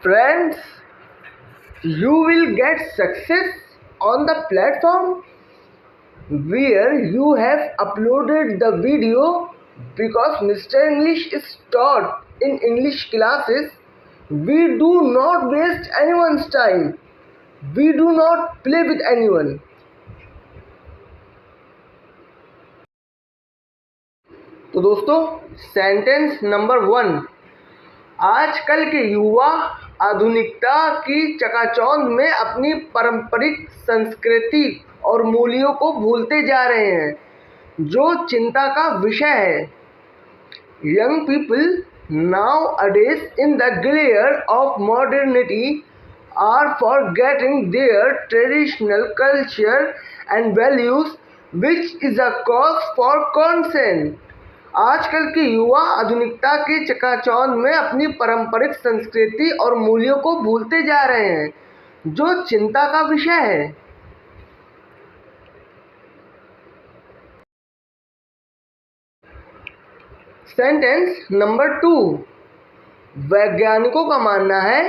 Friends, you will get success on the platform where you have uploaded the video because Mr. English is taught in English classes. We do not waste anyone's time. We do not play with anyone. तो दोस्तों, sentence number 1। आजकल के युवा आधुनिकता की चकाचौंध में अपनी पारंपरिक संस्कृति और मूल्यों को भूलते जा रहे हैं, जो चिंता का विषय है। Young people nowadays in the glare of modernity are forgetting their traditional culture and values, which is a cause for concern. आजकल के युवा आधुनिकता के चकाचौंध में अपनी पारंपरिक संस्कृति और मूल्यों को भूलते जा रहे हैं, जो चिंता का विषय है। Sentence number 2। वैज्ञानिकों का मानना है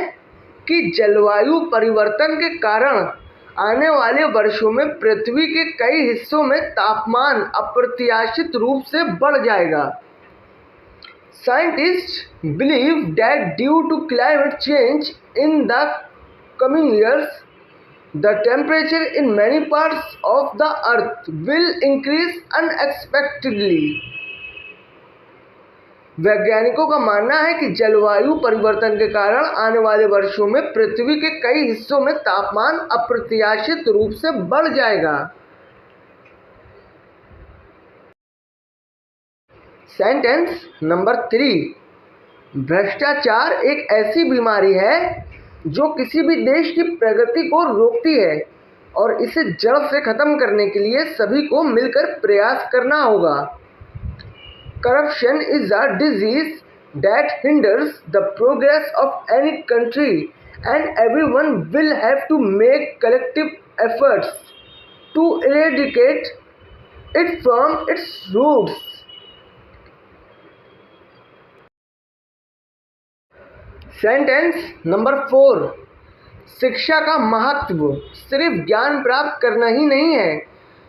कि जलवायु परिवर्तन के कारण आने वाले वर्षों में पृथ्वी के कई हिस्सों में तापमान अप्रत्याशित रूप से बढ़ जाएगा। Scientists believe that due to climate change in the coming years, the temperature in many parts of the earth will increase unexpectedly. वैज्ञानिकों का मानना है कि जलवायु परिवर्तन के कारण आने वाले वर्षों में पृथ्वी के कई हिस्सों में तापमान अप्रत्याशित रूप से बढ़ जाएगा। Sentence number 3। भ्रष्टाचार एक ऐसी बीमारी है जो किसी भी देश की प्रगति को रोकती है और इसे जड़ से खत्म करने के लिए सभी को मिलकर प्रयास करना होगा। Corruption is a disease that hinders the progress of any country, and everyone will have to make collective efforts to eradicate it from its roots. Sentence number 4। शिक्षा का महत्व सिर्फ ज्ञान प्राप्त करना ही नहीं है,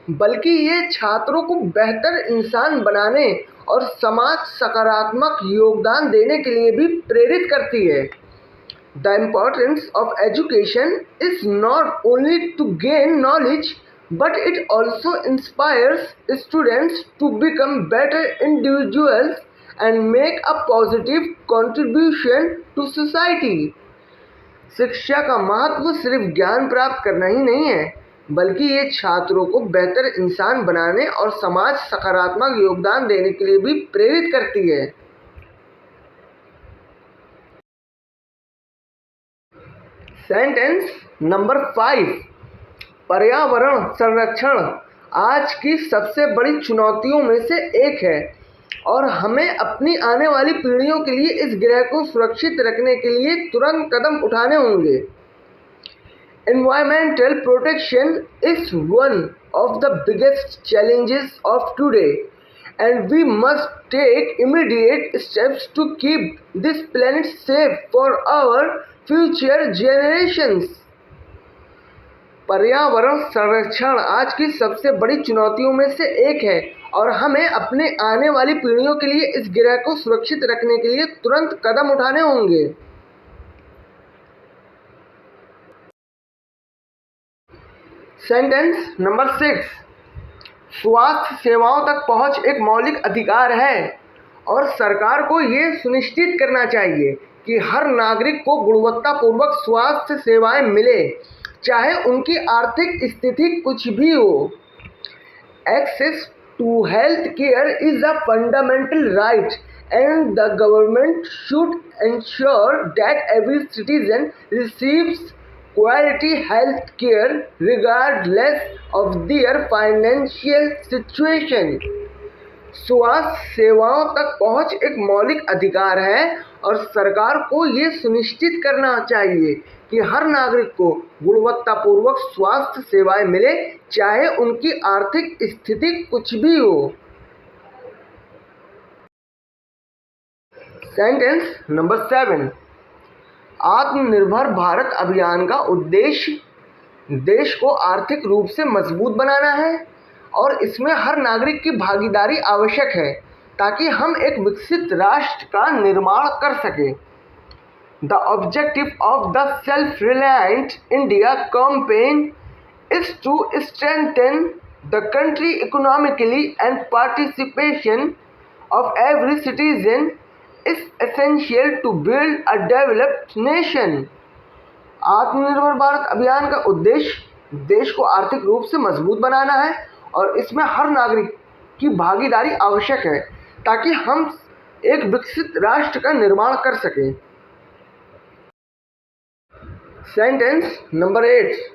बल्कि ये छात्रों को बेहतर इंसान बनाने और समाज सकारात्मक योगदान देने के लिए भी प्रेरित करती है। The importance of education is not only to gain knowledge, but it also inspires students to become better individuals and make a positive contribution to society. शिक्षा का महत्व सिर्फ ज्ञान प्राप्त करना ही नहीं है, बल्कि ये छात्रों को बेहतर इंसान बनाने और समाज सकारात्मक योगदान देने के लिए भी प्रेरित करती है। Sentence number 5। पर्यावरण संरक्षण आज की सबसे बड़ी चुनौतियों में से एक है और हमें अपनी आने वाली पीढ़ियों के लिए इस ग्रह को सुरक्षित रखने के लिए तुरंत कदम उठाने होंगे। Environmental protection is one of the biggest challenges of today, and we must take immediate steps to keep this planet safe for our future generations. पर्यावरण संरक्षण आज की सबसे बड़ी चुनौतियों में से एक है और हमें अपने आने वाली पीढ़ियों के लिए इस ग्रह को सुरक्षित रखने के लिए तुरंत कदम उठाने होंगे। Sentence number 6। स्वास्थ्य सेवाओं तक पहुंच एक मौलिक अधिकार है और सरकार को ये सुनिश्चित करना चाहिए कि हर नागरिक को गुणवत्तापूर्वक स्वास्थ्य सेवाएं मिले, चाहे उनकी आर्थिक स्थिति कुछ भी हो। Access to health care is a fundamental right and the government should ensure that every citizen receives quality health care regardless of their financial situation. स्वास्थ्य सेवाओं तक पहुंच एक मौलिक अधिकार है और सरकार को ये सुनिश्चित करना चाहिए कि हर नागरिक को गुणवत्तापूर्वक स्वास्थ्य सेवाएं मिले, चाहे उनकी आर्थिक स्थिति कुछ भी हो। Sentence number 7। आत्मनिर्भर भारत अभियान का उद्देश्य देश को आर्थिक रूप से मजबूत बनाना है और इसमें हर नागरिक की भागीदारी आवश्यक है ताकि हम एक विकसित राष्ट्र का निर्माण कर सकें। The objective of the self reliant India campaign is to strengthen the country economically, and participation of every citizen is essential to build a developed nation. आत्मनिर्भर भारत अभियान का उद्देश्य देश को आर्थिक रूप से मजबूत बनाना है और इसमें हर नागरिक की भागीदारी आवश्यक है ताकि हम एक विकसित राष्ट्र का निर्माण कर सकें। Sentence number 8।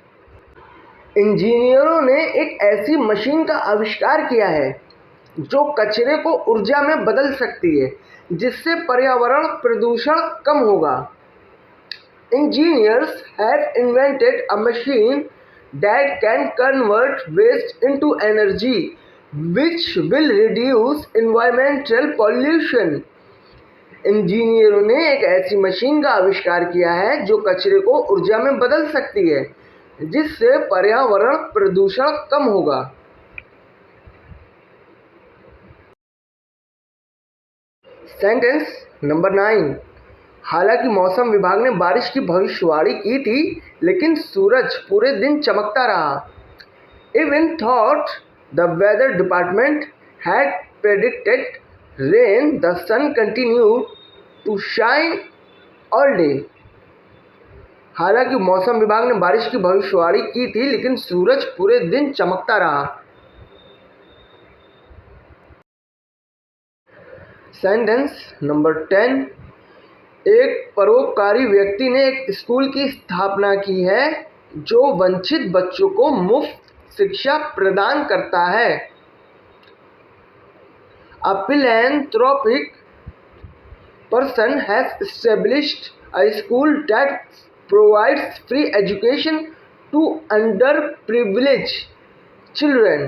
इंजीनियरों ने एक ऐसी मशीन का आविष्कार किया है जो कचरे को ऊर्जा में बदल सकती है जिससे पर्यावरण प्रदूषण कम होगा। Engineers have invented a machine that can convert waste into energy which will reduce environmental pollution. इंजीनियरों ने एक ऐसी मशीन का आविष्कार किया है जो कचरे को ऊर्जा में बदल सकती है जिससे पर्यावरण प्रदूषण कम होगा। Sentence number 9। हालांकि मौसम विभाग ने बारिश की भविष्यवाणी की थी लेकिन सूरज पूरे दिन चमकता रहा। Even though the weather department had predicted rain, the sun continued to shine all day. हालांकि मौसम विभाग ने बारिश की भविष्यवाणी की थी लेकिन सूरज पूरे दिन चमकता रहा। Sentence number 10। एक परोपकारी व्यक्ति ने एक स्कूल की स्थापना की है जो वंचित बच्चों को मुफ्त शिक्षा प्रदान करता है। A philanthropic person has established a school that provides free education to underprivileged children.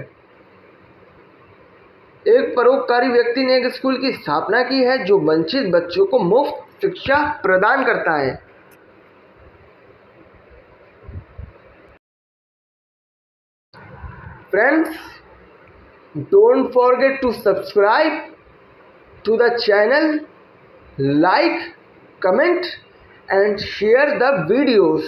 एक परोपकारी व्यक्ति ने एक स्कूल की स्थापना की है जो वंचित बच्चों को मुफ्त शिक्षा प्रदान करता है। Friends, don't forget to subscribe to the channel, like, comment and share the videos.